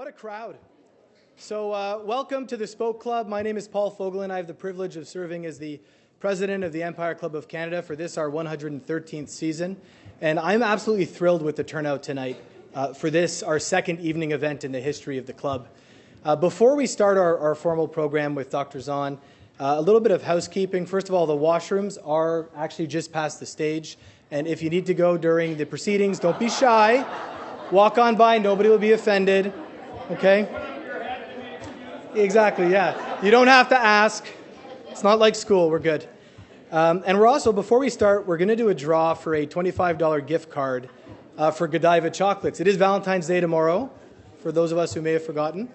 What a crowd. So welcome to the Spoke Club. My name is Paul Fogelin. I have the privilege of serving as the president of the Empire Club of Canada for this, our 113th season. And I'm absolutely thrilled with the turnout tonight for this, our second evening event in the history of the club. Before we start our formal program with Dr. Zahn, a little bit of housekeeping. First of all, the washrooms are actually just past the stage. And if you need to go during the proceedings, don't be shy. Walk on by. Nobody will be offended. Okay? Exactly, yeah. You don't have to ask. It's not like school. We're good. And we're also, before we start, we're going to do a draw for a $25 gift card for Godiva Chocolates. It is Valentine's Day tomorrow, for those of us who may have forgotten.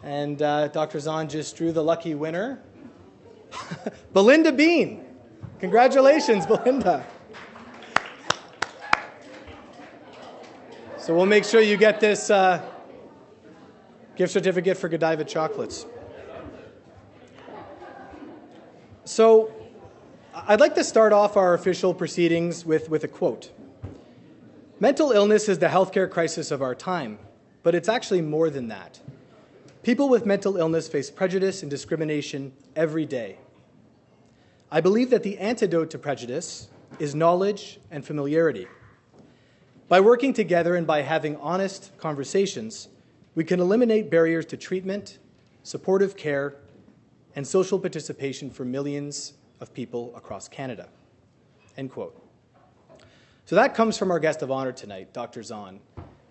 And Dr. Zahn just drew the lucky winner. Belinda Bean. Congratulations, Belinda. So we'll make sure you get this gift certificate for Godiva Chocolates. So I'd like to start off our official proceedings with a quote. Mental illness is the healthcare crisis of our time, but it's actually more than that. People with mental illness face prejudice and discrimination every day. I believe that the antidote to prejudice is knowledge and familiarity. By working together and by having honest conversations, we can eliminate barriers to treatment, supportive care, and social participation for millions of people across Canada. End quote. So that comes from our guest of honor tonight, Dr. Zahn.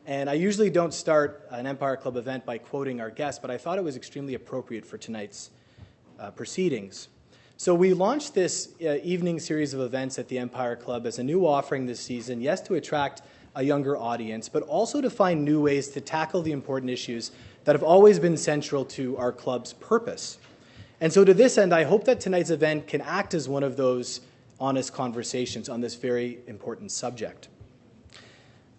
And I usually don't start an Empire Club event by quoting our guest, but I thought it was extremely appropriate for tonight's proceedings. So we launched this evening series of events at the Empire Club as a new offering this season, yes, to attract a younger audience, but also to find new ways to tackle the important issues that have always been central to our club's purpose. And so to this end, I hope that tonight's event can act as one of those honest conversations on this very important subject.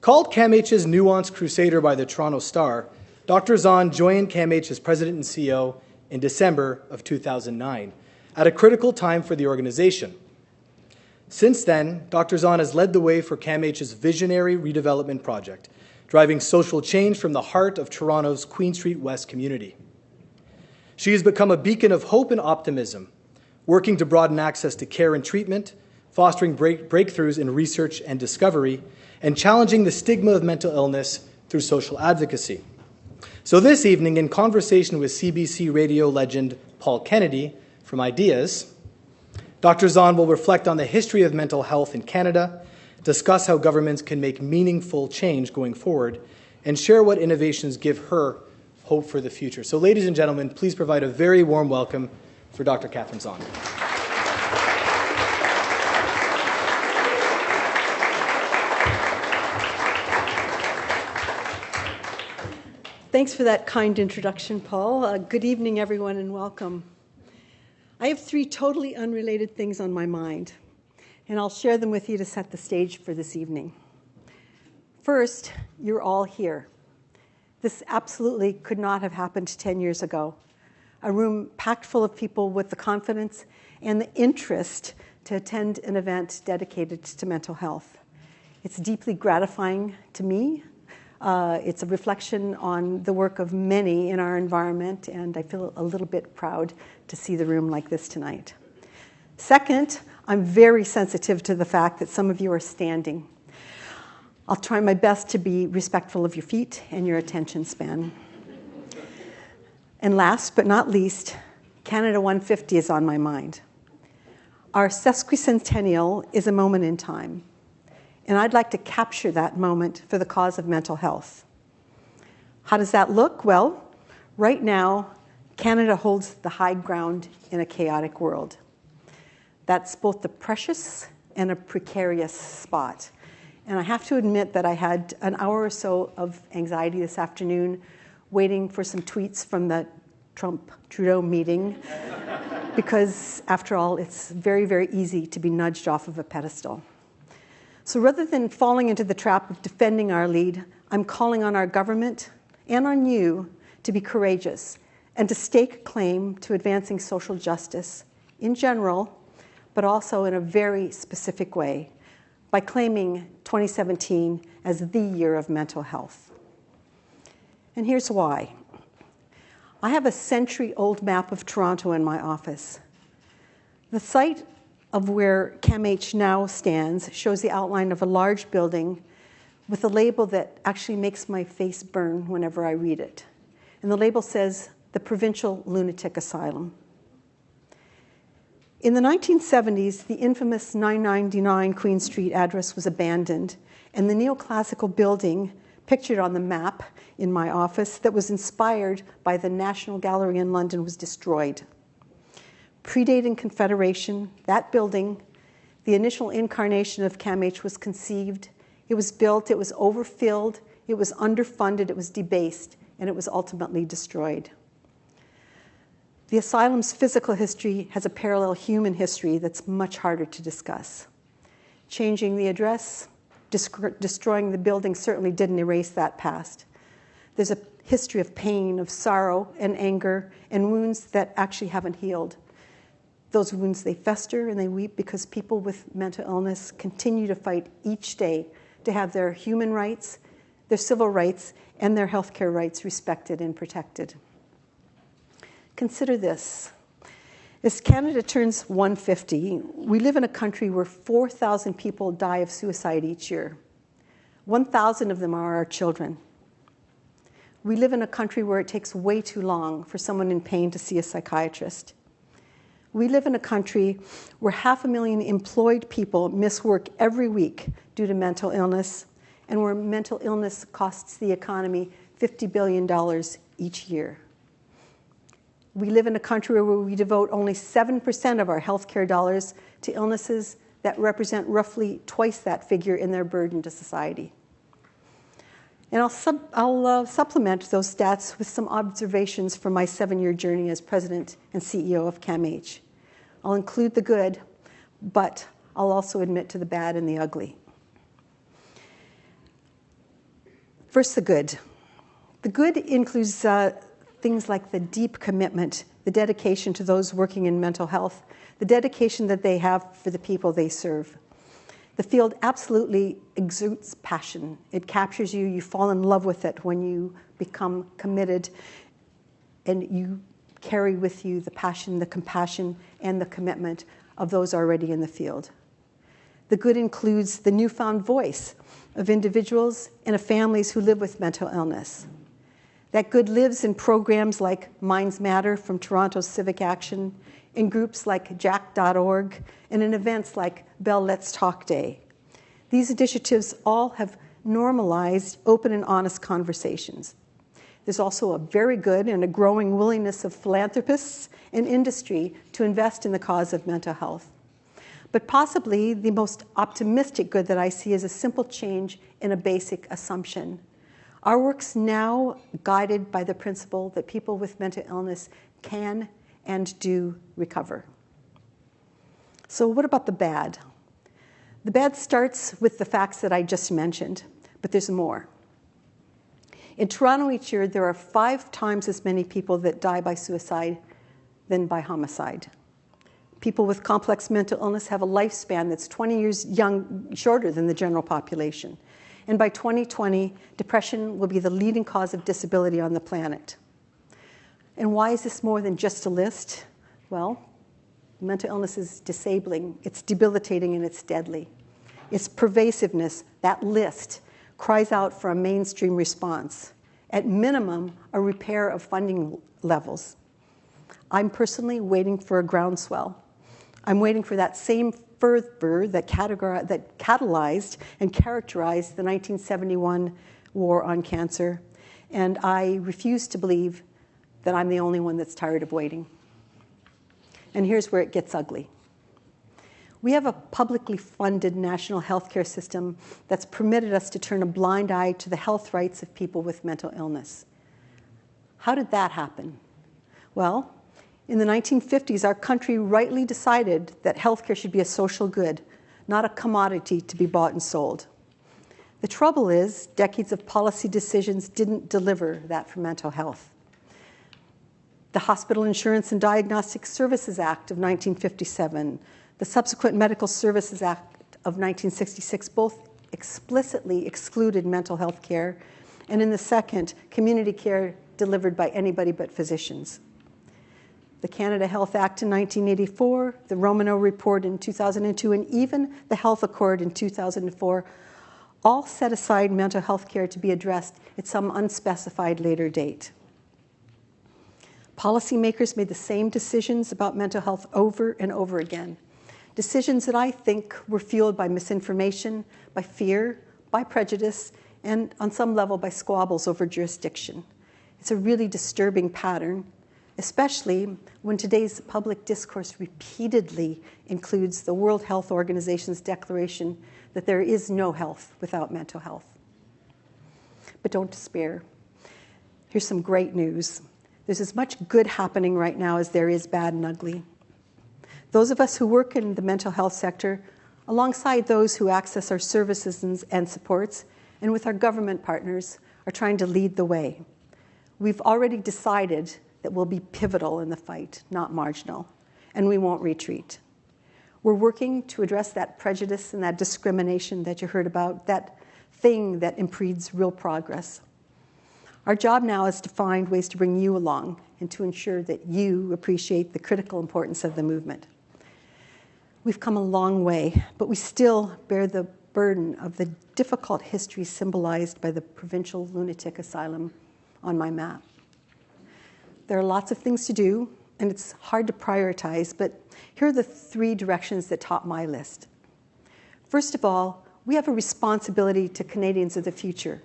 Called CAMH's nuanced crusader by the Toronto Star, Dr. Zahn joined CAMH as president and CEO in December of 2009, at a critical time for the organization. Since then, Dr. Zahn has led the way for CAMH's visionary redevelopment project, driving social change from the heart of Toronto's Queen Street West community. She has become a beacon of hope and optimism, working to broaden access to care and treatment, fostering breakthroughs in research and discovery, and challenging the stigma of mental illness through social advocacy. So this evening, in conversation with CBC radio legend Paul Kennedy from Ideas, Dr. Zahn will reflect on the history of mental health in Canada, discuss how governments can make meaningful change going forward, and share what innovations give her hope for the future. So ladies and gentlemen, please provide a very warm welcome for Dr. Catherine Zahn. Thanks for that kind introduction, Paul. Good evening, everyone, and welcome. I have three totally unrelated things on my mind, and I'll share them with you to set the stage for this evening. First, you're all here. This absolutely could not have happened 10 years ago. A room packed full of people with the confidence and the interest to attend an event dedicated to mental health. It's deeply gratifying to me. It's a reflection on the work of many in our environment, and I feel a little bit proud to see the room like this tonight. Second, I'm very sensitive to the fact that some of you are standing. I'll try my best to be respectful of your feet and your attention span. And last but not least, Canada 150 is on my mind. Our sesquicentennial is a moment in time, and I'd like to capture that moment for the cause of mental health. How does that look? Well, right now, Canada holds the high ground in a chaotic world. That's both the precious and a precarious spot. And I have to admit that I had an hour or so of anxiety this afternoon waiting for some tweets from the Trump-Trudeau meeting because, after all, it's very, very easy to be nudged off of a pedestal. So rather than falling into the trap of defending our lead, I'm calling on our government and on you to be courageous and to stake claim to advancing social justice in general, but also in a very specific way by claiming 2017 as the year of mental health. And here's why. I have a century-old map of Toronto in my office. The site of where CAMH now stands shows the outline of a large building with a label that actually makes my face burn whenever I read it. And the label says, the Provincial Lunatic Asylum. In the 1970s, the infamous 999 Queen Street address was abandoned, and the neoclassical building pictured on the map in my office that was inspired by the National Gallery in London was destroyed. Predating Confederation, that building, the initial incarnation of CAMH, was conceived, it was built, it was overfilled, it was underfunded, it was debased, and it was ultimately destroyed. The asylum's physical history has a parallel human history that's much harder to discuss. Changing the address, destroying the building certainly didn't erase that past. There's a history of pain, of sorrow and anger, and wounds that actually haven't healed. Those wounds, they fester and they weep because people with mental illness continue to fight each day to have their human rights, their civil rights, and their healthcare rights respected and protected. Consider this. As Canada turns 150, we live in a country where 4,000 people die of suicide each year. 1,000 of them are our children. We live in a country where it takes way too long for someone in pain to see a psychiatrist. We live in a country where 500,000 employed people miss work every week due to mental illness, and where mental illness costs the economy $50 billion each year. We live in a country where we devote only 7% of our healthcare dollars to illnesses that represent roughly twice that figure in their burden to society. And I'll supplement those stats with some observations from my 7-year journey as president and CEO of CAMH. I'll include the good, but I'll also admit to the bad and the ugly. First, the good. The good includes things like the deep commitment, the dedication to those working in mental health, the dedication that they have for the people they serve. The field absolutely exudes passion. It captures you. You fall in love with it when you become committed, and you carry with you the passion, the compassion, and the commitment of those already in the field. The good includes the newfound voice of individuals and of families who live with mental illness. That good lives in programs like Minds Matter from Toronto's Civic Action, in groups like jack.org, and in events like Bell Let's Talk Day. These initiatives all have normalized open and honest conversations. There's also a very good and a growing willingness of philanthropists and industry to invest in the cause of mental health. But possibly the most optimistic good that I see is a simple change in a basic assumption. Our work's now guided by the principle that people with mental illness can and do recover. So what about the bad? The bad starts with the facts that I just mentioned, but there's more. In Toronto each year, there are 5 times as many people that die by suicide than by homicide. People with complex mental illness have a lifespan that's 20 years shorter than the general population. And by 2020, depression will be the leading cause of disability on the planet. And why is this more than just a list? Well, mental illness is disabling, it's debilitating, and it's deadly. Its pervasiveness, that list, cries out for a mainstream response. At minimum, a repair of funding levels. I'm personally waiting for a groundswell. I'm waiting for that same fervor that catalyzed and characterized the 1971 war on cancer, and I refuse to believe that I'm the only one that's tired of waiting. And here's where it gets ugly. We have a publicly funded national healthcare system that's permitted us to turn a blind eye to the health rights of people with mental illness. How did that happen? Well, in the 1950s, our country rightly decided that healthcare should be a social good, not a commodity to be bought and sold. The trouble is, decades of policy decisions didn't deliver that for mental health. The Hospital Insurance and Diagnostic Services Act of 1957, the subsequent Medical Services Act of 1966 both explicitly excluded mental health care and in the second, community care delivered by anybody but physicians. The Canada Health Act in 1984, the Romano Report in 2002, and even the Health Accord in 2004 all set aside mental health care to be addressed at some unspecified later date. Policymakers made the same decisions about mental health over and over again. Decisions that I think were fueled by misinformation, by fear, by prejudice, and on some level by squabbles over jurisdiction. It's a really disturbing pattern, especially when today's public discourse repeatedly includes the World Health Organization's declaration that there is no health without mental health. But don't despair. Here's some great news. There's as much good happening right now as there is bad and ugly. Those of us who work in the mental health sector, alongside those who access our services and supports, and with our government partners, are trying to lead the way. We've already decided that we'll be pivotal in the fight, not marginal, and we won't retreat. We're working to address that prejudice and that discrimination that you heard about, that thing that impedes real progress. Our job now is to find ways to bring you along and to ensure that you appreciate the critical importance of the movement. We've come a long way, but we still bear the burden of the difficult history symbolized by the provincial lunatic asylum on my map. There are lots of things to do, and it's hard to prioritize, but here are the 3 directions that top my list. First of all, we have a responsibility to Canadians of the future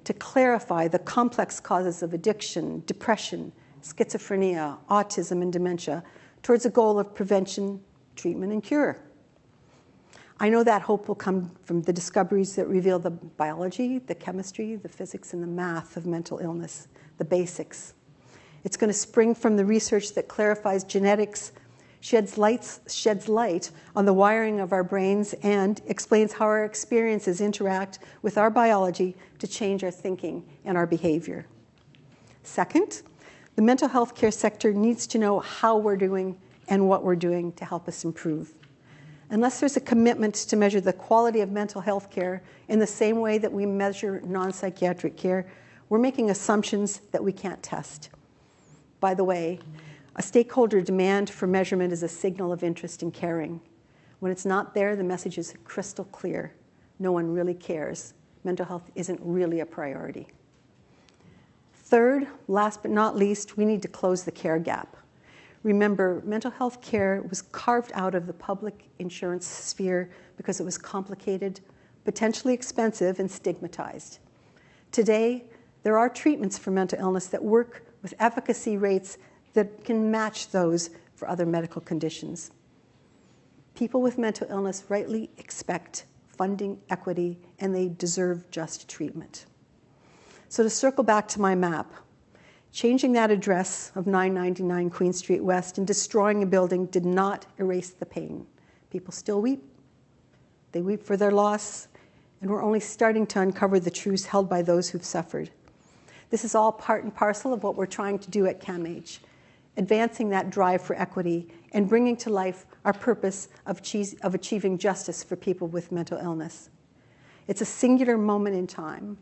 to clarify the complex causes of addiction, depression, schizophrenia, autism, and dementia towards a goal of prevention, treatment, and cure. I know that hope will come from the discoveries that reveal the biology, the chemistry, the physics, and the math of mental illness, the basics. It's going to spring from the research that clarifies genetics, sheds light on the wiring of our brains, and explains how our experiences interact with our biology to change our thinking and our behavior. Second, the mental health care sector needs to know how we're doing and what we're doing to help us improve. Unless there's a commitment to measure the quality of mental health care in the same way that we measure non-psychiatric care, we're making assumptions that we can't test. By the way, a stakeholder demand for measurement is a signal of interest in caring. When it's not there, the message is crystal clear. No one really cares. Mental health isn't really a priority. Third, last but not least, we need to close the care gap. Remember, mental health care was carved out of the public insurance sphere because it was complicated, potentially expensive, and stigmatized. Today, there are treatments for mental illness that work with efficacy rates that can match those for other medical conditions. People with mental illness rightly expect funding equity, and they deserve just treatment. So to circle back to my map, changing that address of 999 Queen Street West and destroying a building did not erase the pain. People still weep. They weep for their loss, and we're only starting to uncover the truths held by those who've suffered. This is all part and parcel of what we're trying to do at CAMH, advancing that drive for equity and bringing to life our purpose of achieving justice for people with mental illness. It's a singular moment in time.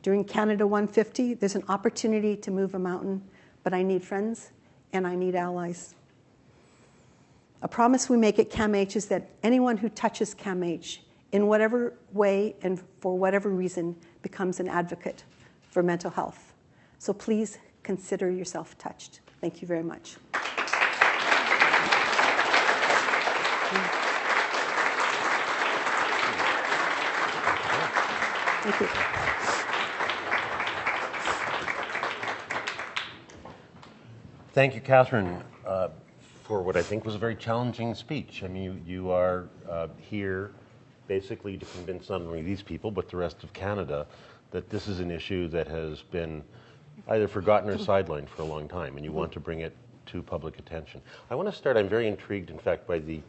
During Canada 150, there's an opportunity to move a mountain, but I need friends and I need allies. A promise we make at CAMH is that anyone who touches CAMH in whatever way and for whatever reason becomes an advocate for mental health. So please consider yourself touched. Thank you very much. Thank you. Thank you, Catherine, for what I think was a very challenging speech. I mean, you are here basically to convince not only these people, but the rest of Canada that this is an issue that has been either forgotten or sidelined for a long time, and you want to bring it to public attention. I want to start, I'm very intrigued, in fact, by the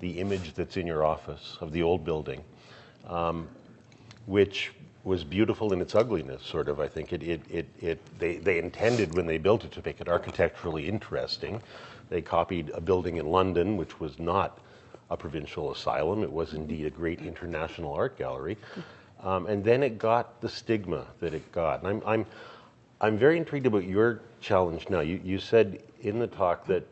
image that's in your office of the old building, which was beautiful in its ugliness, sort of. I think they intended when they built it to make it architecturally interesting. They copied a building in London, which was not a provincial asylum. It was indeed a great international art gallery. And then it got the stigma that it got. And I'm very intrigued about your challenge now. You said in the talk that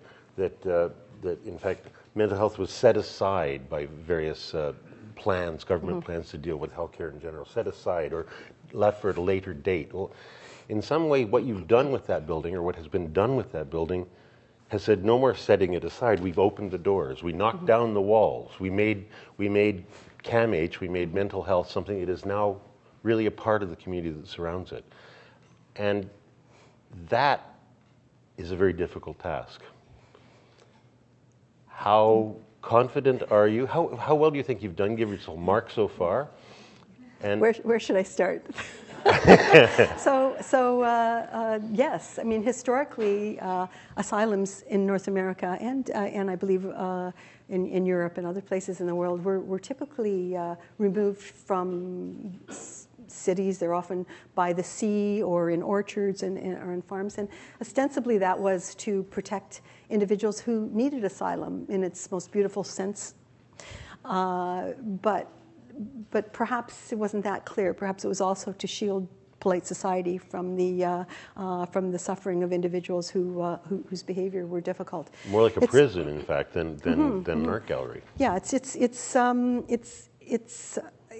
in fact mental health was set aside by various plans, government plans to deal with healthcare in general, set aside or left for a later date. Well, in some way, what you've done with that building, or what has been done with that building, has said no more setting it aside. We've opened the doors. We knocked down the walls. We made CAMH, we made mental health something that is now really a part of the community that surrounds it. And that is a very difficult task. How confident are you? How well do you think you've done? Give yourself a mark so far. And where should I start? Yes, I mean, historically, asylums in North America and I believe in Europe and other places in the world were typically removed from cities. They're often by the sea or in orchards or in farms. And ostensibly that was to protect individuals who needed asylum in its most beautiful sense. But perhaps it wasn't that clear. Perhaps it was also to shield polite society from the suffering of individuals whose behavior were difficult. More like a prison, in fact, than an art gallery. Yeah,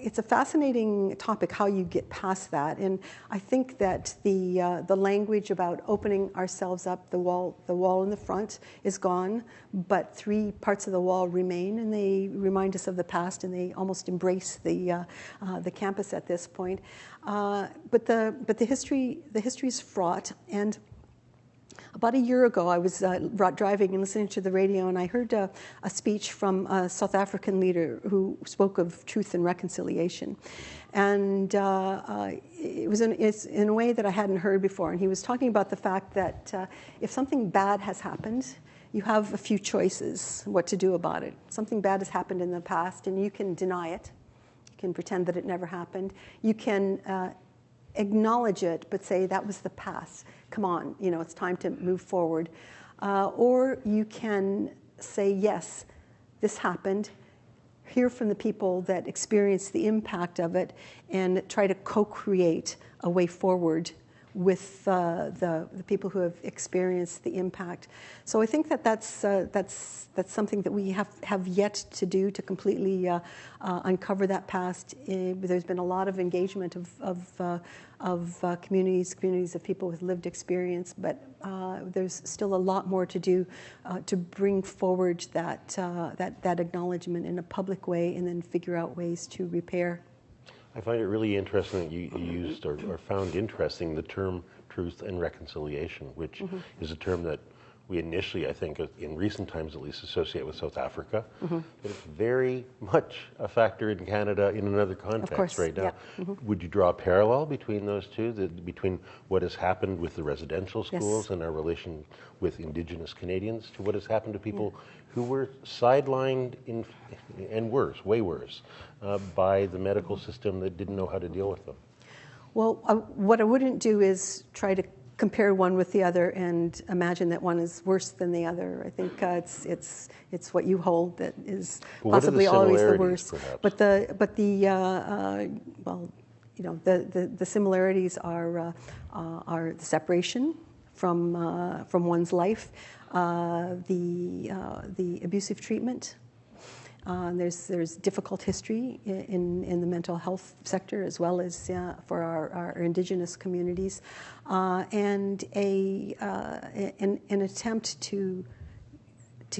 it's a fascinating topic how you get past that, and I think that the language about opening ourselves up, the wall in the front is gone, but 3 parts of the wall remain, and they remind us of the past, and they almost embrace the campus at this point. But the history is fraught, and about a year ago, I was driving and listening to the radio, and I heard a speech from a South African leader who spoke of truth and reconciliation. And it's in a way that I hadn't heard before. And he was talking about the fact that if something bad has happened, you have a few choices what to do about it. Something bad has happened in the past, and you can deny it. You can pretend that it never happened. You can acknowledge it, but say that was the past. Come on, it's time to move forward. Or you can say, yes, this happened. Hear from the people that experienced the impact of it and try to co-create a way forward with the people who have experienced the impact. So I think that's something that we have yet to do to completely uncover that past. There's been a lot of engagement of communities of people with lived experience, but there's still a lot more to do to bring forward that acknowledgement in a public way, and then figure out ways to repair. I find it really interesting that you used or found interesting the term truth and reconciliation, which is a term that we initially, I think, in recent times at least, associate with South Africa. But it's very much a factor in Canada in another context right now. Yeah. Would you draw a parallel between those two, between what has happened with the residential schools and our relation with Indigenous Canadians to what has happened to people who were sidelined and worse, way worse, by the medical system that didn't know how to deal with them? Well, what I wouldn't do is try to compare one with the other and imagine that one is worse than the other. I think it's what you hold that is possibly always the worst. Perhaps? But the similarities are the separation from one's life, the abusive treatment. There's difficult history in the mental health sector, as well as for our Indigenous communities, and an attempt to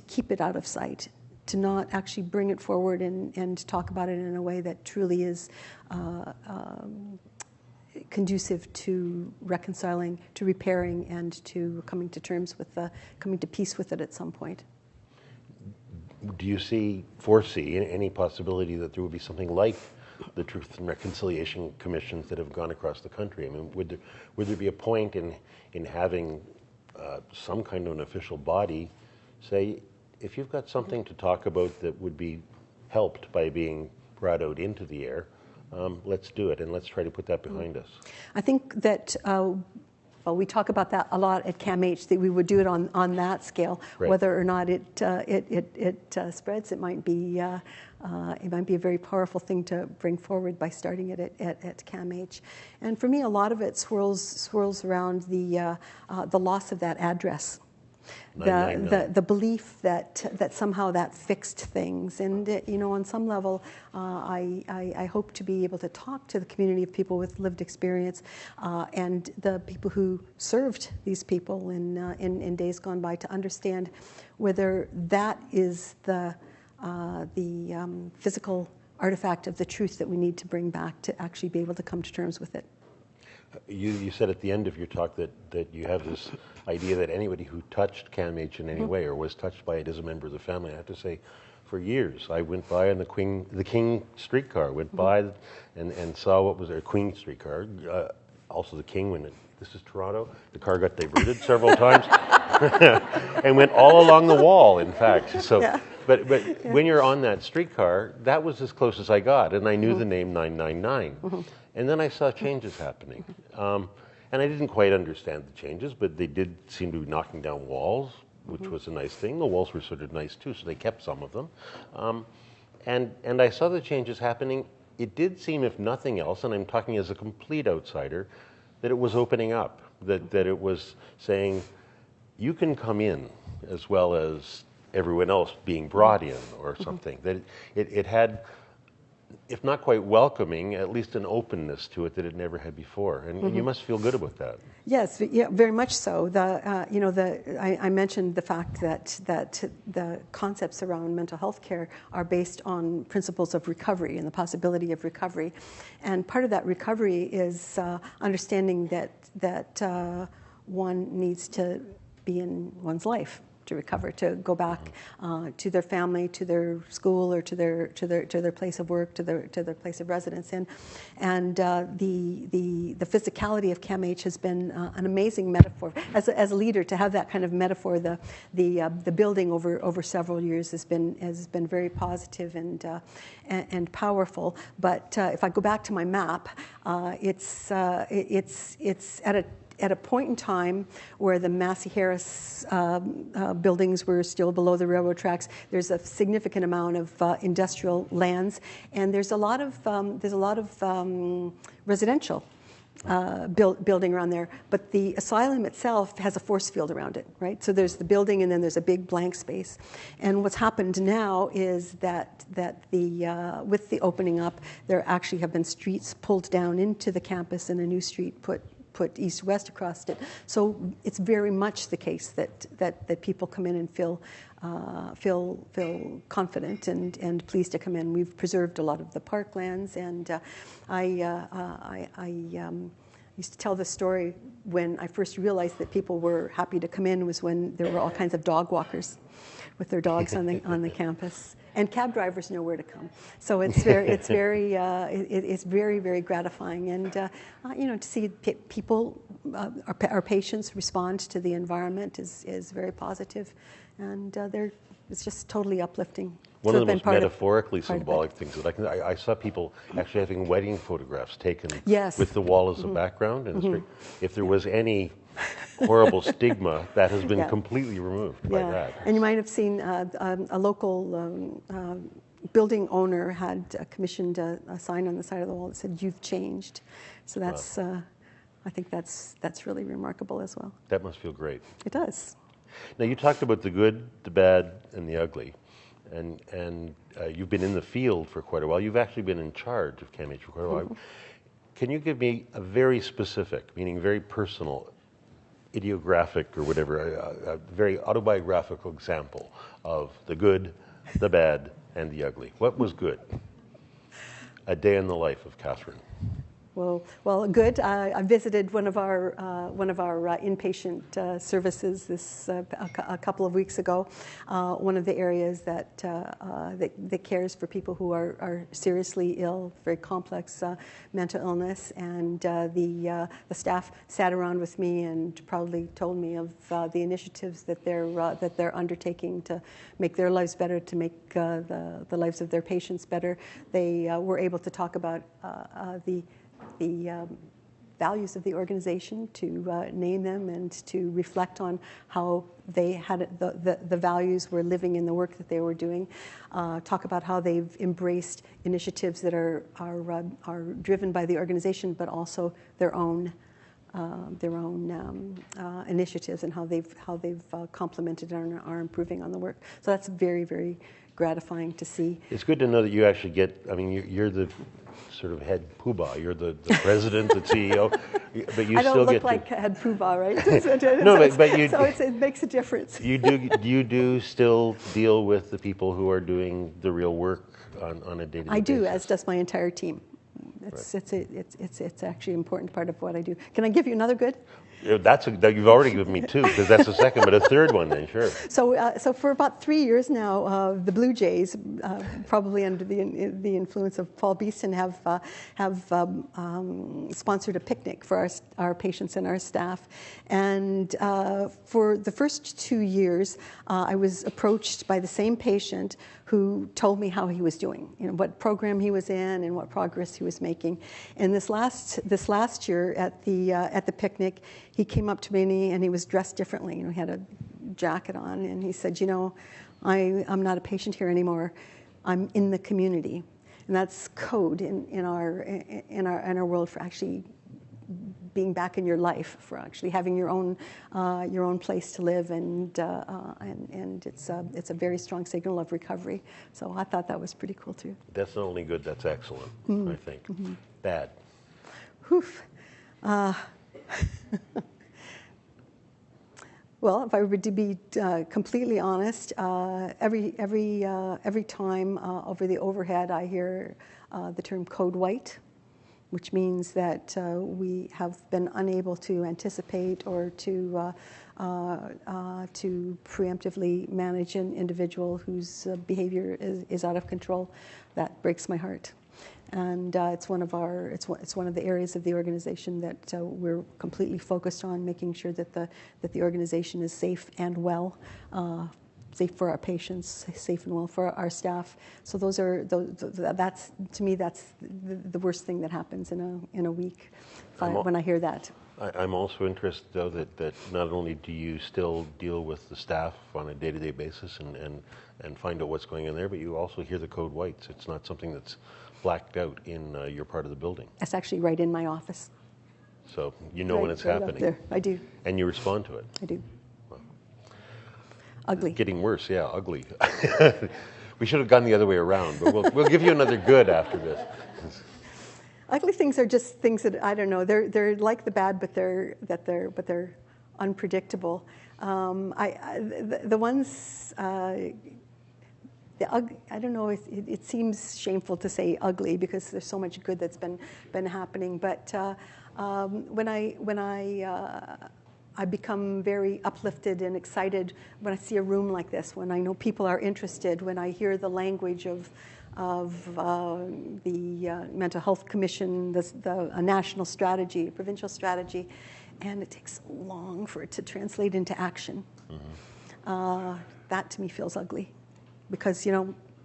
keep it out of sight, to not actually bring it forward and talk about it in a way that truly is conducive to reconciling, to repairing, and to coming to peace with it at some point. Do you foresee any possibility that there would be something like the Truth and Reconciliation Commissions that have gone across the country? I mean, would there be a point in having some kind of an official body say, if you've got something to talk about that would be helped by being brought out into the air, let's do it, and let's try to put that behind us? I think that well, we talk about that a lot at CAMH, that we would do it on that scale. Right. Whether or not it spreads, it might be a very powerful thing to bring forward by starting it at CAMH. And for me, a lot of it swirls around the loss of that address. The belief that somehow that fixed things, and on some level, I hope to be able to talk to the community of people with lived experience, and the people who served these people in days gone by, to understand whether that is the physical artifact of the truth that we need to bring back to actually be able to come to terms with it. You said at the end of your talk that you have this idea that anybody who touched CAMH in any way or was touched by it is a member of the family. I have to say, for years, I went by on the King streetcar, went by and saw what was there, Queen streetcar, also the King, this is Toronto, the car got diverted several times, and went all along the wall, in fact. So, yeah. But when you're on that streetcar, that was as close as I got, and I knew the name 999. And then I saw changes happening. And I didn't quite understand the changes, but they did seem to be knocking down walls, which was a nice thing. The walls were sort of nice too, so they kept some of them. And I saw the changes happening. It did seem, if nothing else, and I'm talking as a complete outsider, that it was opening up, that it was saying, you can come in as well as everyone else being brought in or something. That it had, if not quite welcoming, at least an openness to it that it never had before. And you must feel good about that. Yes, yeah, very much so. I mentioned the fact that the concepts around mental health care are based on principles of recovery and the possibility of recovery. And part of that recovery is understanding that one needs to be in one's life to recover, to go back to their family, to their school, or to their place of work, to their place of residence. And the physicality of CAMH has been an amazing metaphor. As a leader, to have that kind of metaphor, the building over several years has been very positive and powerful. But if I go back to my map, it's at a point in time where the Massey Harris buildings were still below the railroad tracks. There's a significant amount of industrial lands, and there's a lot of residential building around there. But the asylum itself has a force field around it, right? So there's the building, and then there's a big blank space. And what's happened now is that with the opening up, there actually have been streets pulled down into the campus and a new street put east-west across it. So it's very much the case that people come in and feel confident and pleased to come in. We've preserved a lot of the parklands, and I used to tell this story when I first realized that people were happy to come in was when there were all kinds of dog walkers with their dogs on the campus. And cab drivers know where to come, so it's very very gratifying, and to see people, our patients respond to the environment is very positive, and it's just totally uplifting. One of the most metaphorically symbolic things that I saw people actually having wedding photographs taken with the wall as a background in the street. If there was any horrible stigma, that has been completely removed by that. And you might have seen a local building owner had commissioned a sign on the side of the wall that said, "You've changed." So that's, I think that's really remarkable as well. That must feel great. It does. Now, you talked about the good, the bad, and the ugly. And you've been in the field for quite a while. You've actually been in charge of CAMH for quite a while. Can you give me a very specific, meaning very personal, idiographic or whatever, a very autobiographical example of the good, the bad, and the ugly? What was good? A day in the life of Catherine. Well, good. I visited one of our inpatient services a couple of weeks ago. One of the areas that cares for people who are seriously ill, very complex mental illness, and the staff sat around with me and proudly told me of the initiatives that they're undertaking to make their lives better, to make the lives of their patients better. They were able to talk about the values of the organization, to name them and to reflect on how they had the values were living in the work that they were doing. Talk about how they've embraced initiatives that are driven by the organization, but also their own initiatives, and how they've complemented and are improving on the work. So that's very, very gratifying to see. It's good to know that you actually get, I mean, you're the sort of head poobah. You're the president, the CEO, but you I don't still look get like to, head poobah, right? No, but you, so it makes a difference. you do still deal with the people who are doing the real work on a day-to-day basis. I do, as does my entire team. It's actually an important part of what I do. Can I give you another good? You've already given me two, because that's the second, but a third one then, sure. So for about 3 years now, the Blue Jays, probably under the influence of Paul Beeston, have sponsored a picnic for our patients and our staff. And for the first 2 years, I was approached by the same patient who told me how he was doing, what program he was in and what progress he was making. And this last year at the picnic, he came up to me and he was dressed differently. He had a jacket on, and he said, I'm not a patient here anymore. I'm in the community, and that's code in our world for actually being back in your life, for actually having your own place to live, and it's a very strong signal of recovery. So I thought that was pretty cool too. That's not only good, that's excellent, I think. Mm-hmm. Bad. Oof. Well, if I were to be completely honest, every time over the overhead I hear the term code white, which means that we have been unable to anticipate or to preemptively manage an individual whose behavior is out of control. That breaks my heart. And it's one of the areas of the organization that we're completely focused on, making sure that the organization is safe and well, safe for our patients, safe and well for our staff. So that's to me, that's the worst thing that happens in a week when I hear that. I'm also interested, though, that not only do you still deal with the staff on a day-to-day basis and find out what's going on there, but you also hear the code whites. It's not something that's blacked out in your part of the building. That's actually right in my office. So you know when it's happening. Up there. I do. And you respond to it. I do. Well, ugly. Getting worse, yeah, ugly. We should have gone the other way around, but we'll give you another good after this. Ugly things are just things that, I don't know, they're like the bad, but they're unpredictable. The ones. I don't know. It seems shameful to say ugly because there's so much good that's been happening. But when I become very uplifted and excited when I see a room like this, when I know people are interested, when I hear the language of the Mental Health Commission, a national strategy, a provincial strategy, and it takes long for it to translate into action. Mm-hmm. That to me feels ugly. Because,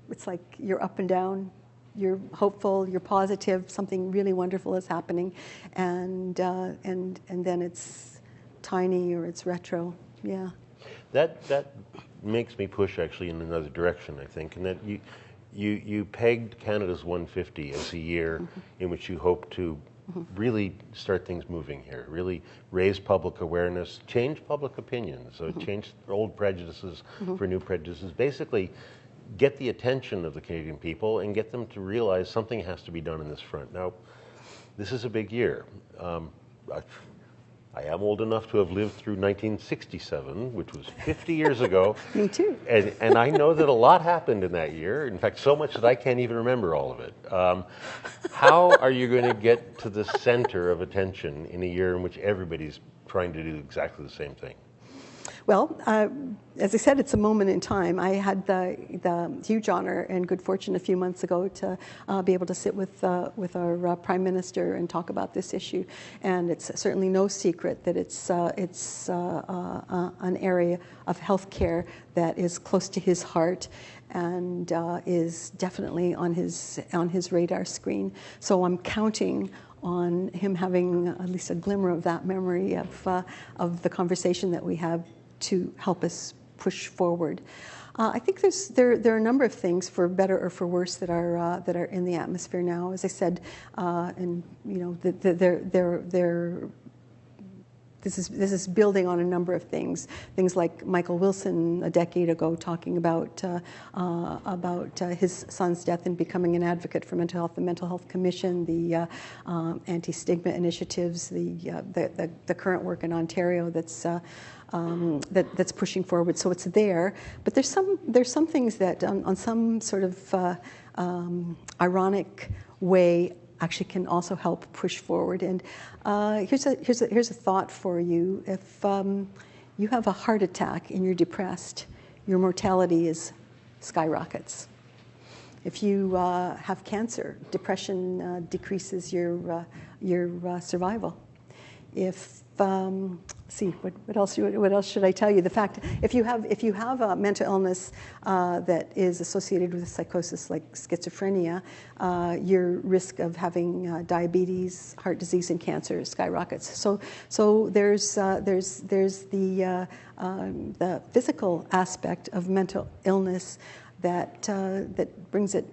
it's like you're up and down, you're hopeful, you're positive, something really wonderful is happening, and then it's tiny or it's retro, yeah. That makes me push actually in another direction, I think, and that you pegged Canada's 150 as a year mm-hmm. in which you hope to mm-hmm. really start things moving here, really raise public awareness, change public opinion, so mm-hmm. change old prejudices mm-hmm. for new prejudices, basically get the attention of the Canadian people and get them to realize something has to be done in this front. Now, this is a big year. I am old enough to have lived through 1967, which was 50 years ago. Me too. And I know that a lot happened in that year. In fact, so much that I can't even remember all of it. How are you going to get to the center of attention in a year in which everybody's trying to do exactly the same thing? Well, as I said, it's a moment in time. I had the huge honor and good fortune a few months ago to be able to sit with our Prime Minister and talk about this issue. And it's certainly no secret that it's an area of healthcare that is close to his heart and is definitely on his radar screen. So I'm counting on him having at least a glimmer of that memory of the conversation that we have to help us push forward. I think there are a number of things, for better or for worse, that are in the atmosphere now. As I said, and this is building on a number of things. Things like Michael Wilson a decade ago talking about his son's death and becoming an advocate for mental health, the Mental Health Commission, the anti-stigma initiatives, the current work in Ontario that's pushing forward. So it's there, but there's some things that on some sort of ironic way actually can also help push forward. And here's a thought for you. If you have a heart attack and you're depressed, your mortality skyrockets. If you have cancer, depression decreases your survival. If what else should I tell you? The fact, if you have a mental illness that is associated with psychosis like schizophrenia, your risk of having diabetes, heart disease, and cancer skyrockets. So there's the physical aspect of mental illness that brings it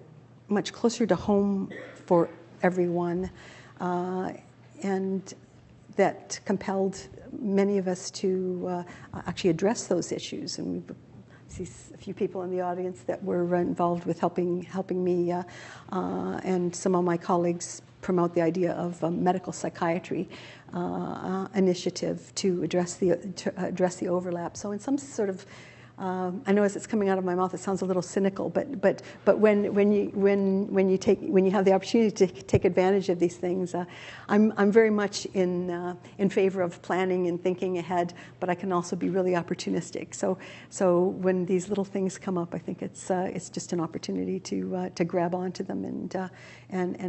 much closer to home for everyone, and that compelled many of us to actually address those issues. And we see a few people in the audience that were involved with helping me, and some of my colleagues promote the idea of a medical psychiatry initiative to address the overlap. So in some sort of I know as it's coming out of my mouth, it sounds a little cynical, but when you have the opportunity to take advantage of these things, I'm very much in favor of planning and thinking ahead, but I can also be really opportunistic. So when these little things come up, I think it's just an opportunity to grab onto them and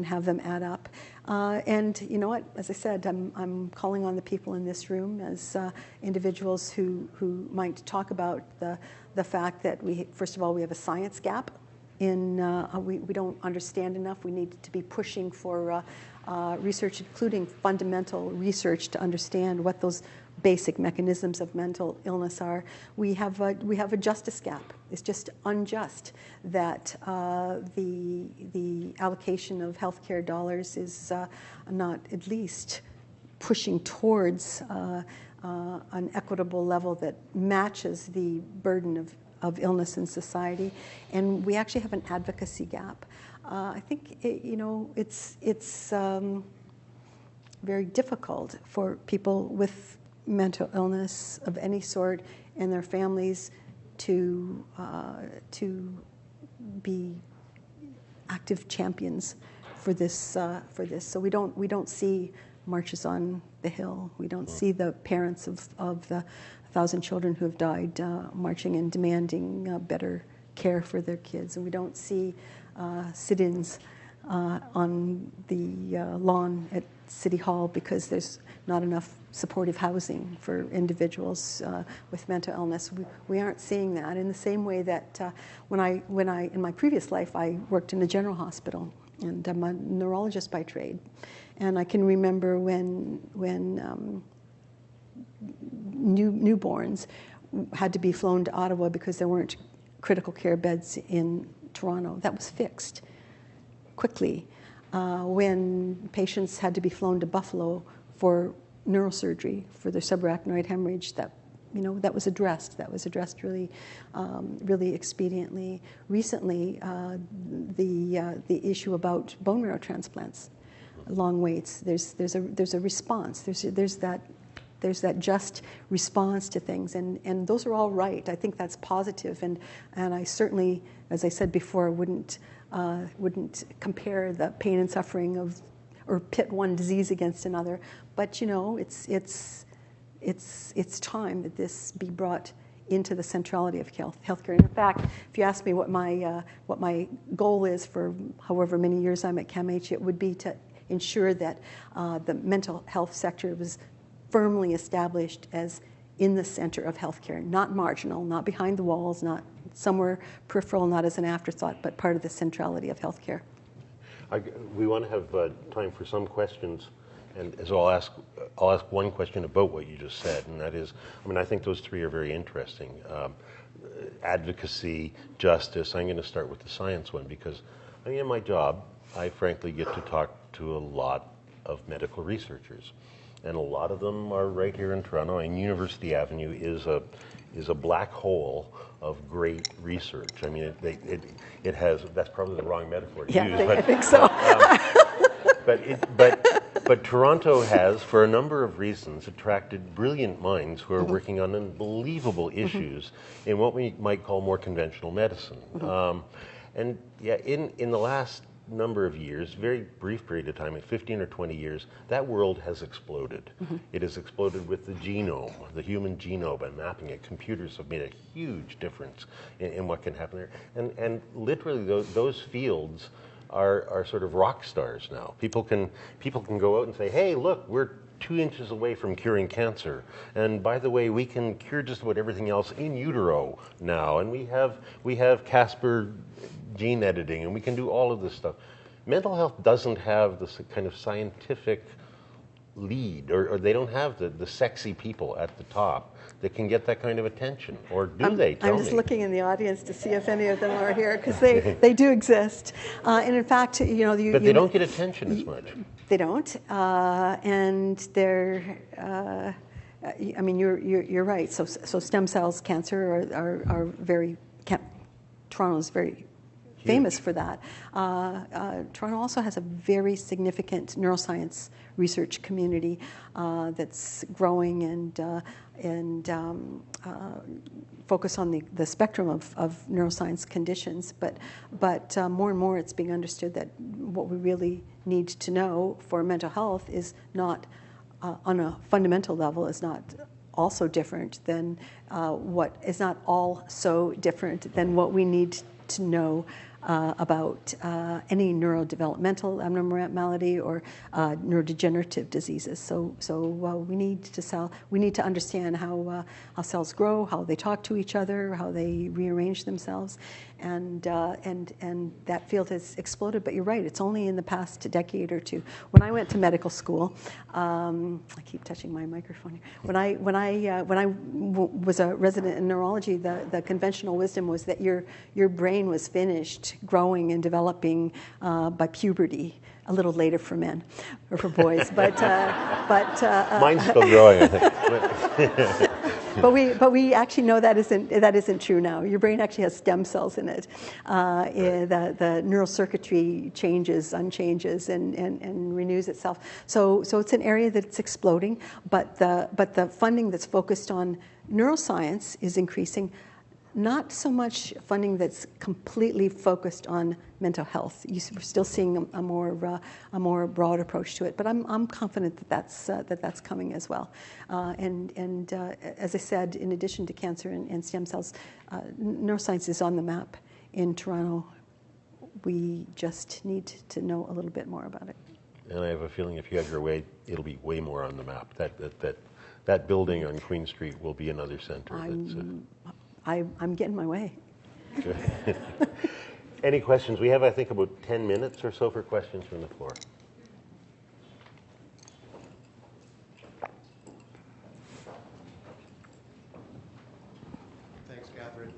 have them add up. And you know what? As I said, I'm calling on the people in this room as individuals who might talk about the fact that first of all, we have a science gap. We don't understand enough. We need to be pushing for research, including fundamental research, to understand what those basic mechanisms of mental illness are. We have a justice gap. It's just unjust that the allocation of healthcare dollars is not at least pushing towards an equitable level that matches the burden of illness in society. And we actually have an advocacy gap. I think it's very difficult for people with mental illness of any sort and their families to be active champions for this. So we don't see marches on the Hill. We don't see the parents of the 1,000 children who have died marching and demanding better care for their kids, and we don't see sit-ins on the lawn at City Hall because there's not enough supportive housing for individuals with mental illness. We aren't seeing that in the same way that when I in my previous life I worked in a general hospital, and I'm a neurologist by trade, and I can remember when newborns had to be flown to Ottawa because there weren't critical care beds in Toronto. That was fixed quickly. When patients had to be flown to Buffalo for neurosurgery for their subarachnoid hemorrhage, that was addressed. That was addressed really, really expediently. Recently, the issue about bone marrow transplants, long waits. There's a response. There's that just response to things, and those are all right. I think that's positive, and I certainly, as I said before, wouldn't compare the pain and suffering of, or pit one disease against another. But it's time that this be brought into the centrality of healthcare. And in fact, if you ask me what my goal is for however many years I'm at CAMH, it would be to ensure that the mental health sector was firmly established as in the center of healthcare, not marginal, not behind the walls, not somewhere peripheral, not as an afterthought, but part of the centrality of healthcare. We want to have time for some questions, and so I'll ask one question about what you just said, and that is, I mean, I think those three are very interesting. Advocacy, justice. I'm going to start with the science one because, I mean, in my job, I frankly get to talk to a lot of medical researchers, and a lot of them are right here in Toronto. And University Avenue is a black hole of great research. I mean, it has, that's probably the wrong metaphor to use. But, I think so. But Toronto has, for a number of reasons, attracted brilliant minds who are working on unbelievable issues in what we might call more conventional medicine. And yeah, in the last number of years, very brief period of time, in 15 or 20 years, that world has exploded. It has exploded with the genome, the human genome, and mapping it. Computers have made a huge difference in what can happen there. And literally those fields are sort of rock stars now. People can go out and say, hey, look, we're 2 inches away from curing cancer. And by the way, we can cure just about everything else in utero now. And we have Casper gene editing, and we can do all of this stuff. Mental health doesn't have this kind of scientific lead, or they don't have the sexy people at the top that can get that kind of attention, or do they? I'm just looking in the audience to see if any of them are here, because they do exist. And in fact, you know, but they don't get attention as much. They don't, and they're. I mean, you're right. So stem cells, cancer are very. Toronto's very famous for that. Toronto also has a very significant neuroscience research community that's growing and focus on the spectrum of neuroscience conditions. But more and more it's being understood that what we really need to know for mental health is not, on a fundamental level, is not also different than what is not all so different than what we need to know about any neurodevelopmental abnormality or neurodegenerative diseases. So we need to understand how cells grow, how they talk to each other, how they rearrange themselves, and that field has exploded. But you're right; it's only in the past decade or two. When I went to medical school, I keep touching my microphone here. When I was a resident in neurology, the conventional wisdom was that your brain was finished growing and developing by puberty, a little later for men or for boys, but mine's still growing, I think. But we actually know that isn't true now. Your brain actually has stem cells in it. The neural circuitry unchanges and renews itself. So it's an area that's exploding. But the funding that's focused on neuroscience is increasing. Not so much funding that's completely focused on mental health. We're still seeing a more broad approach to it, but I'm confident that that's coming as well. And as I said, in addition to cancer and stem cells, neuroscience is on the map in Toronto. We just need to know a little bit more about it. And I have a feeling if you have your way, it'll be way more on the map. That building on Queen Street will be another center. I'm getting my way. Any questions? We have, I think, about 10 minutes or so for questions from the floor. Thanks, Catherine.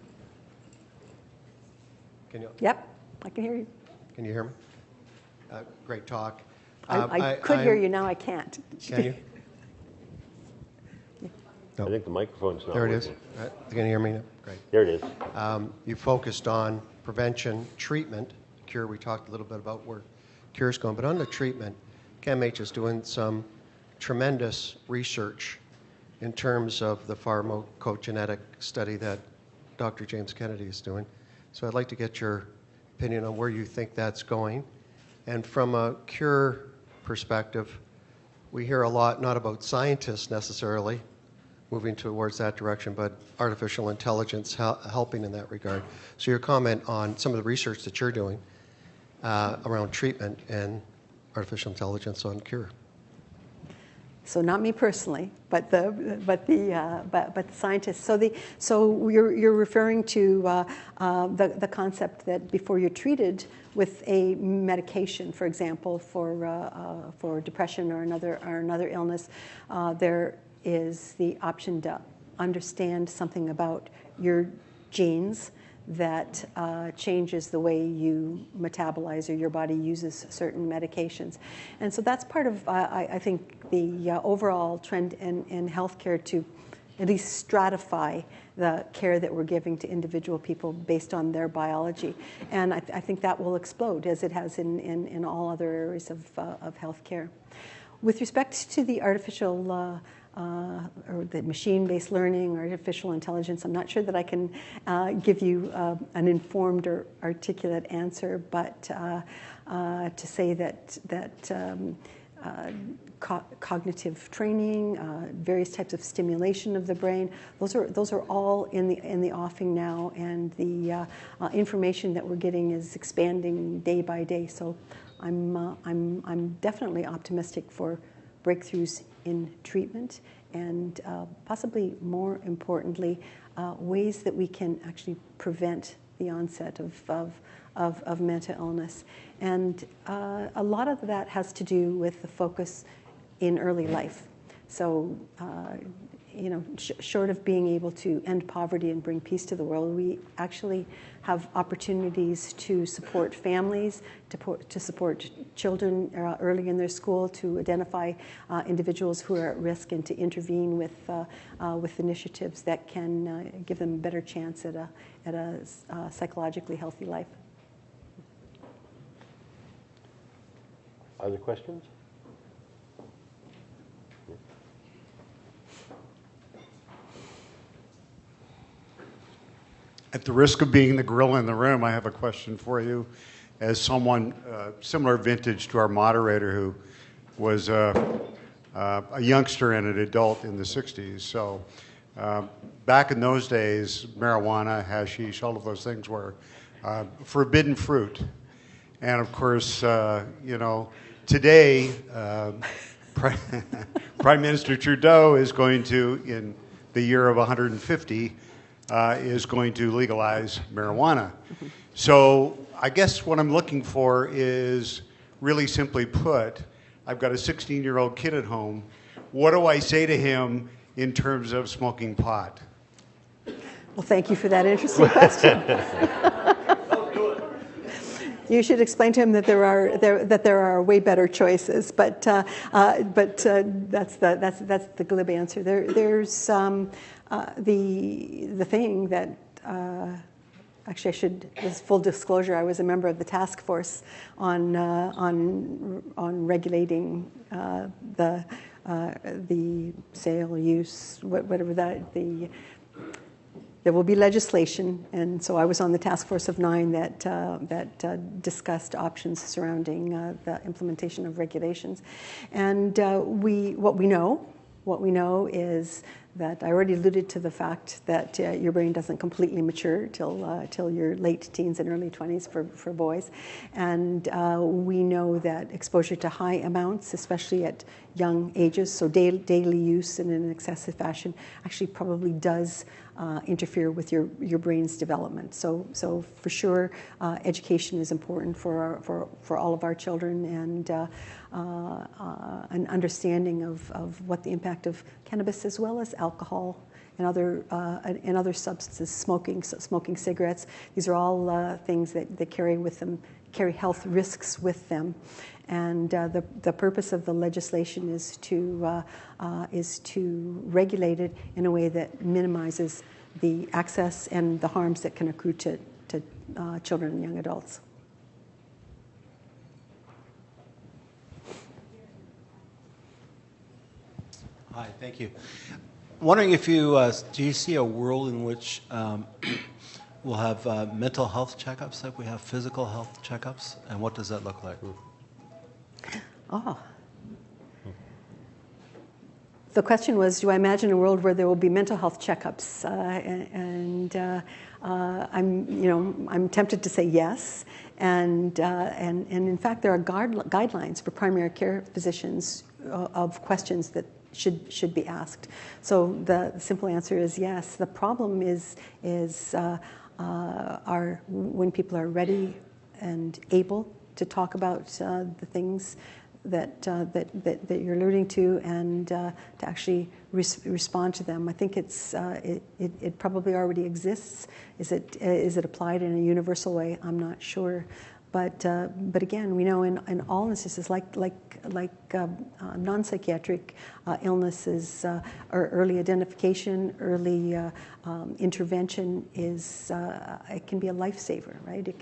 Yep, I can hear you. Can you hear me? Great talk. I could hear you, now I can't. Can you? I think the microphone's not There it working. is. Right. You can hear me now? Great. There it is. You focused on prevention, treatment, cure. We talked a little bit about where cure's going, but on the treatment, CAMH is doing some tremendous research in terms of the pharmacogenetic study that Dr. James Kennedy is doing. So I'd like to get your opinion on where you think that's going. And from a cure perspective, we hear a lot, not about scientists necessarily, moving towards that direction, but artificial intelligence helping in that regard. So your comment on some of the research that you're doing around treatment and artificial intelligence on cure. So not me personally, but the scientists. So you're referring to the concept that before you're treated with a medication, for example, for depression or another illness, there is the option to understand something about your genes that changes the way you metabolize or your body uses certain medications. And so that's part of, I think, the overall trend in healthcare to at least stratify the care that we're giving to individual people based on their biology. And I think that will explode, as it has in all other areas of healthcare. With respect to the artificial or the machine-based learning, artificial intelligence, I'm not sure that I can give you an informed or articulate answer, but to say that cognitive training, various types of stimulation of the brain, those are all in the offing now, and the information that we're getting is expanding day by day. So I'm definitely optimistic for breakthroughs in treatment, and possibly more importantly, ways that we can actually prevent the onset of mental illness. And a lot of that has to do with the focus in early life. So, short of being able to end poverty and bring peace to the world, we actually have opportunities to support families, to support children early in their school, to identify individuals who are at risk, and to intervene with initiatives that can give them a better chance at a psychologically healthy life. Other questions? At the risk of being the gorilla in the room, I have a question for you. As someone similar vintage to our moderator, who was a youngster and an adult in the 60s. So back in those days, marijuana, hashish, all of those things were forbidden fruit. And of course, today, Prime Minister Trudeau is going to, in the year of 150, is going to legalize marijuana. So I guess what I'm looking for is, really simply put, I've got a 16-year-old kid at home. What do I say to him in terms of smoking pot? Well, thank you for that interesting question. You should explain to him that there are way better choices, but that's the glib answer. There's the thing that actually, I should, as full disclosure, I was a member of the task force on regulating the sale, use, whatever there will be legislation, and so I was on the task force of 9 that discussed options surrounding the implementation of regulations. And what we know is that I already alluded to the fact that your brain doesn't completely mature till your late teens and early 20s for boys. And we know that exposure to high amounts, especially at young ages, so daily use in an excessive fashion, actually probably does interfere with your brain's development. So for sure, education is important for all of our children, and an understanding of what the impact of cannabis, as well as alcohol and other substances, smoking cigarettes. These are all things that carry health risks with them. And the purpose of the legislation is to regulate it in a way that minimizes the access and the harms that can accrue to children and young adults. Hi, thank you. I'm wondering if do you see a world in which we'll have mental health checkups like we have physical health checkups, and what does that look like? Oh. The question was, do I imagine a world where there will be mental health checkups? I'm tempted to say yes, and in fact there are guidelines for primary care physicians of questions that should be asked. So the simple answer is yes. The problem is when people are ready and able to talk about the things that you're alluding to, and to actually respond to them. I think it probably already exists. Is it applied in a universal way? I'm not sure. But again, we know in all instances, like non-psychiatric illnesses, or early identification, early intervention it can be a lifesaver, right? It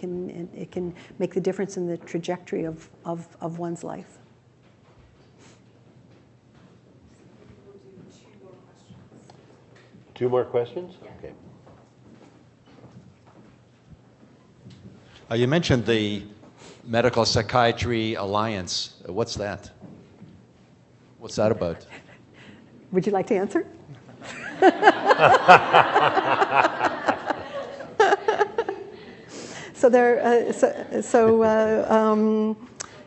can make the difference in the trajectory of one's life. Two more questions? Okay. You mentioned the Medical Psychiatry Alliance. What's that? What's that about? Would you like to answer?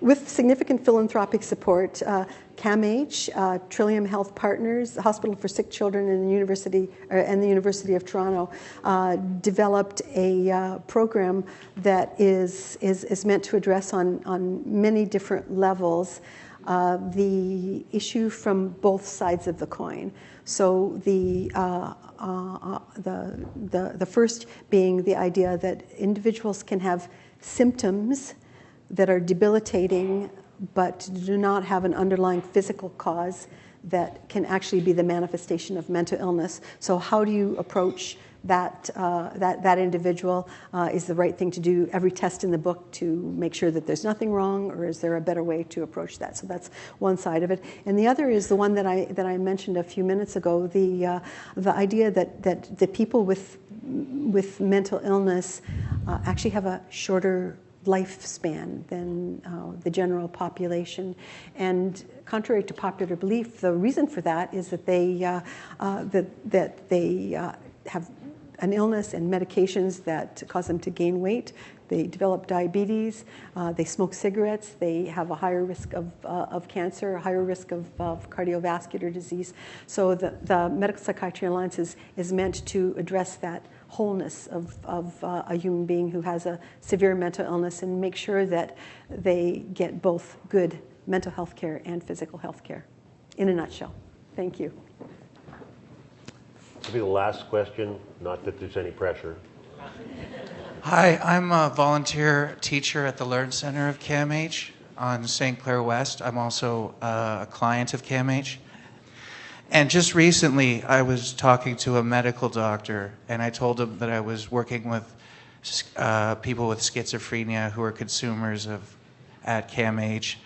With significant philanthropic support, CAMH, Trillium Health Partners, the Hospital for Sick Children, and the University of Toronto developed a program that is meant to address on many different levels the issue from both sides of the coin. So the first being the idea that individuals can have symptoms that are debilitating but do not have an underlying physical cause that can actually be the manifestation of mental illness. So how do you approach that individual? Is the right thing to do every test in the book to make sure that there's nothing wrong, or is there a better way to approach that? So that's one side of it. And the other is the one that I mentioned a few minutes ago, the idea that the people with mental illness actually have a shorter lifespan than the general population. And contrary to popular belief, the reason for that is that they have an illness and medications that cause them to gain weight. They develop diabetes, they smoke cigarettes, they have a higher risk of cancer, a higher risk of cardiovascular disease. So the Medical Psychiatry Alliance is meant to address that wholeness of a human being who has a severe mental illness, and make sure that they get both good mental health care and physical health care, in a nutshell. Thank you. This will be the last question, not that there's any pressure. Hi, I'm a volunteer teacher at the Learn Center of CAMH on St. Clair West. I'm also a client of CAMH. And just recently, I was talking to a medical doctor, and I told him that I was working with people with schizophrenia who are consumers at CAMH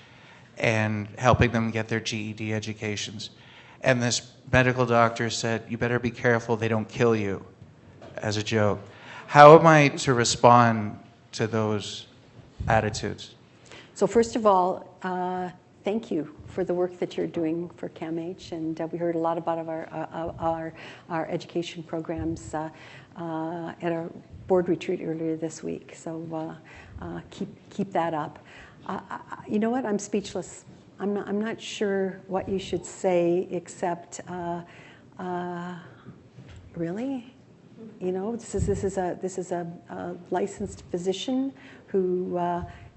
and helping them get their GED educations. And this medical doctor said, "You better be careful they don't kill you," as a joke. How am I to respond to those attitudes? So first of all, thank you for the work that you're doing for CAMH, and we heard a lot about our education programs at our board retreat earlier this week. So keep that up. You know what? I'm speechless. I'm not sure what you should say except, really? You know, this is a licensed physician who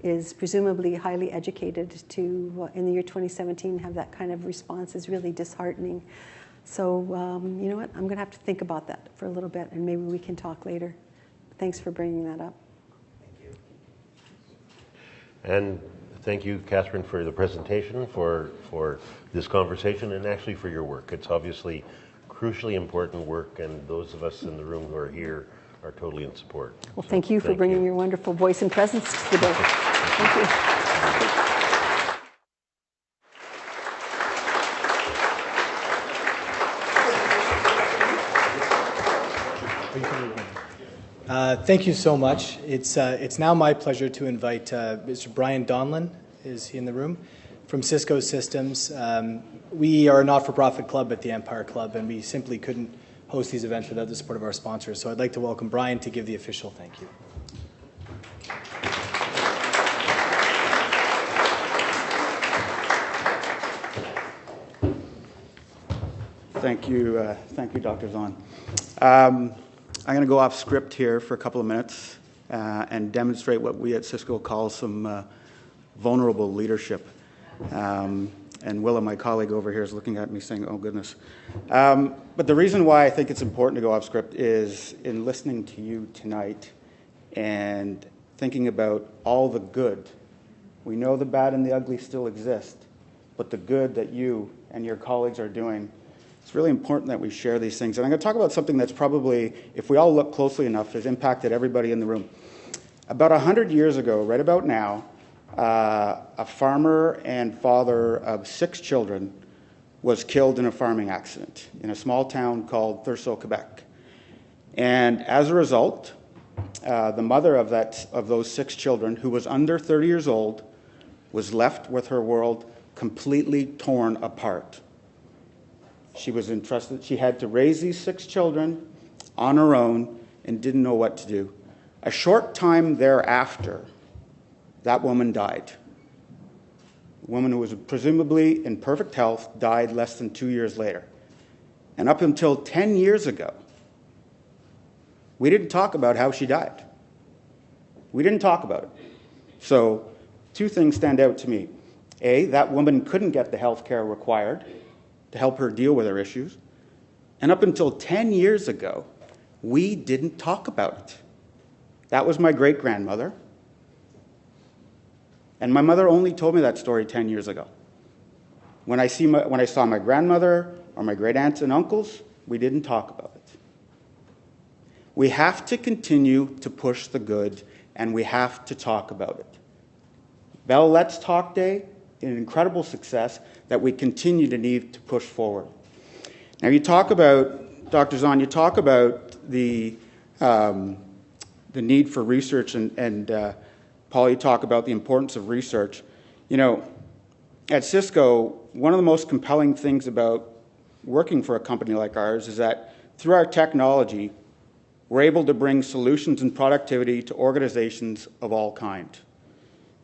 is presumably highly educated. To in the year 2017 have that kind of response is really disheartening. So you know what? I'm going to have to think about that for a little bit, and maybe we can talk later. Thanks for bringing that up. Thank you. And thank you, Catherine, for the presentation, for this conversation, and actually for your work. It's obviously crucially important work, and those of us in the room who are here are totally in support. Well, thank you for bringing your wonderful voice and presence today. Thank you. Thank you so much. It's now my pleasure to invite Mr. Brian Donlan, is he in the room, from Cisco Systems. We are a not-for-profit club at the Empire Club, and we simply couldn't host these events without the support of our sponsors. So I'd like to welcome Brian to give the official thank you. Thank you, Dr. Zahn. I'm going to go off script here for a couple of minutes and demonstrate what we at Cisco call some vulnerable leadership. And Willa, my colleague over here, is looking at me saying, oh, goodness. But the reason why I think it's important to go off script is in listening to you tonight and thinking about all the good. We know the bad and the ugly still exist, but the good that you and your colleagues are doing, it's really important that we share these things. And I'm going to talk about something that's probably, if we all look closely enough, has impacted everybody in the room. About 100 years ago, right about now, a farmer and father of 6 children was killed in a farming accident in a small town called Thurso, Quebec. And as a result, the mother of those 6 children, who was under 30 years old, was left with her world completely torn apart. She was entrusted, she had to raise these 6 children on her own and didn't know what to do. A short time thereafter, that woman died. A woman who was presumably in perfect health died less than 2 years later. And up until 10 years ago, we didn't talk about how she died. We didn't talk about it. So 2 things stand out to me. A, that woman couldn't get the health care required to help her deal with her issues. And up until 10 years ago, we didn't talk about it. That was my great-grandmother. And my mother only told me that story 10 years ago. When I saw my grandmother or my great-aunts and uncles, we didn't talk about it. We have to continue to push the good, and we have to talk about it. Bell Let's Talk Day, an incredible success that we continue to need to push forward. Now, you talk about, Dr. Zahn, you talk about the need for research, and Paul, you talk about the importance of research. You know, at Cisco, one of the most compelling things about working for a company like ours is that through our technology, we're able to bring solutions and productivity to organizations of all kinds.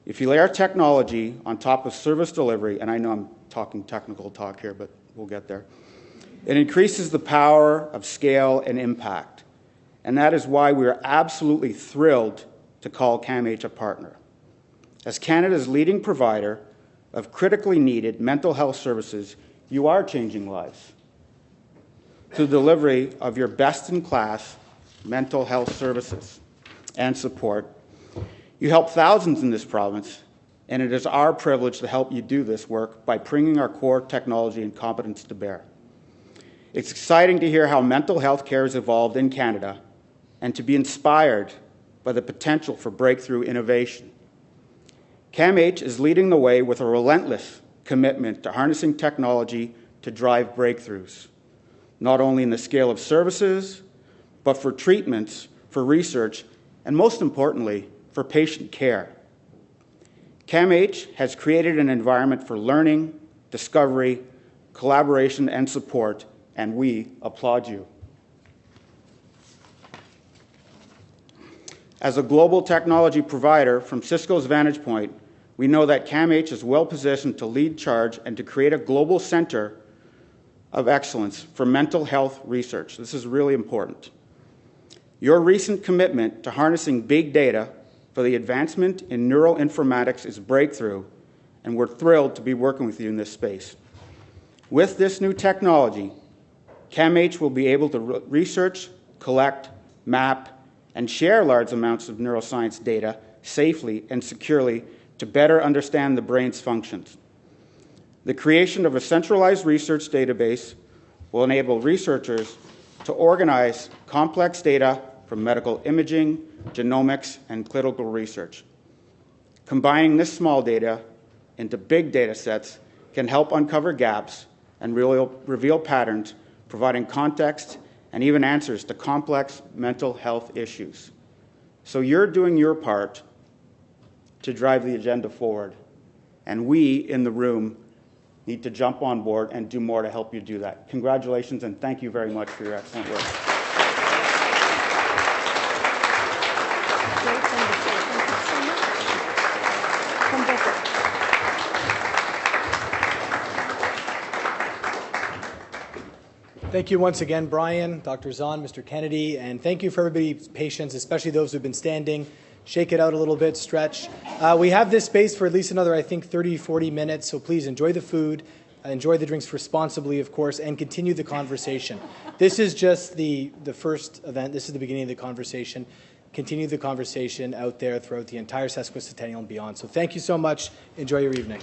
If you lay our technology on top of service delivery, and I know I'm talking technical talk here, but we'll get there, it increases the power of scale and impact. And that is why we are absolutely thrilled to call CAMH a partner. As Canada's leading provider of critically needed mental health services, you are changing lives through the delivery of your best-in-class mental health services and support. You help thousands in this province, and it is our privilege to help you do this work by bringing our core technology and competence to bear. It's exciting to hear how mental health care has evolved in Canada and to be inspired by the potential for breakthrough innovation. CAMH is leading the way with a relentless commitment to harnessing technology to drive breakthroughs, not only in the scale of services, but for treatments, for research, and most importantly, for patient care. CAMH has created an environment for learning, discovery, collaboration, and support, and we applaud you. As a global technology provider, from Cisco's vantage point, we know that CAMH is well positioned to lead charge and to create a global center of excellence for mental health research. This is really important. Your recent commitment to harnessing big data for the advancement in neuroinformatics is breakthrough, and we're thrilled to be working with you in this space. With this new technology, CAMH will be able to research, collect, map, and share large amounts of neuroscience data safely and securely to better understand the brain's functions. The creation of a centralized research database will enable researchers to organize complex data from medical imaging, genomics, and clinical research. Combining this small data into big data sets can help uncover gaps and reveal patterns, providing context and even answers to complex mental health issues. So you're doing your part to drive the agenda forward, and we in the room need to jump on board and do more to help you do that. Congratulations, and thank you very much for your excellent work. Thank you once again, Brian, Dr. Zahn, Mr. Kennedy, and thank you for everybody's patience, especially those who've been standing. Shake it out a little bit, stretch. We have this space for at least another, I think, 30, 40 minutes, so please enjoy the food, enjoy the drinks responsibly, of course, and continue the conversation. This is just the first event. This is the beginning of the conversation. Continue the conversation out there throughout the entire sesquicentennial and beyond. So thank you so much. Enjoy your evening.